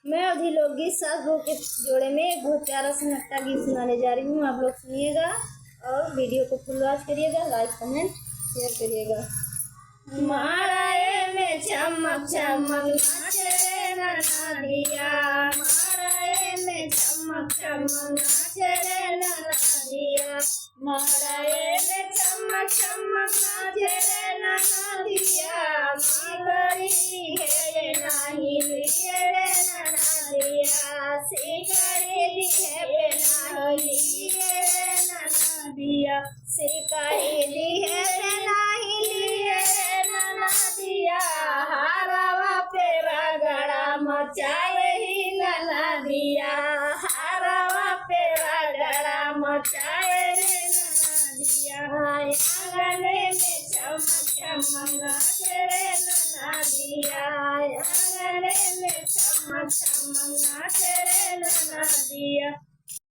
मैं अभी लोकगीत सास बहू के जोड़े में एक बहुत प्यारा सा नट्टा गीत सुनाने जा रही हूँ। आप लोग सुनिएगा और वीडियो को फुल वॉच करिएगा, लाइक कमेंट शेयर करिएगा। माराए में चमक चमक नाचे रे ननदिया, माराए में चमक चमक नाचे रे ननदिया, माराए में चमक चमक नाचे रे ननदिया, सिकड़ी है नहीं लिए रे ननदिया, सिकड़ी है नहीं लिए रे ननदिया, सिकड़ी है नहीं लिए ननदिया, हरवा पे रगड़ा मचाए ही ननदिया, हरवा पे रगड़ा मचाए रे ननदिया, आंगने में चमक चमक नाचे रे ननदिया, आंगने में चमक चमक नाचे रे ननदिया।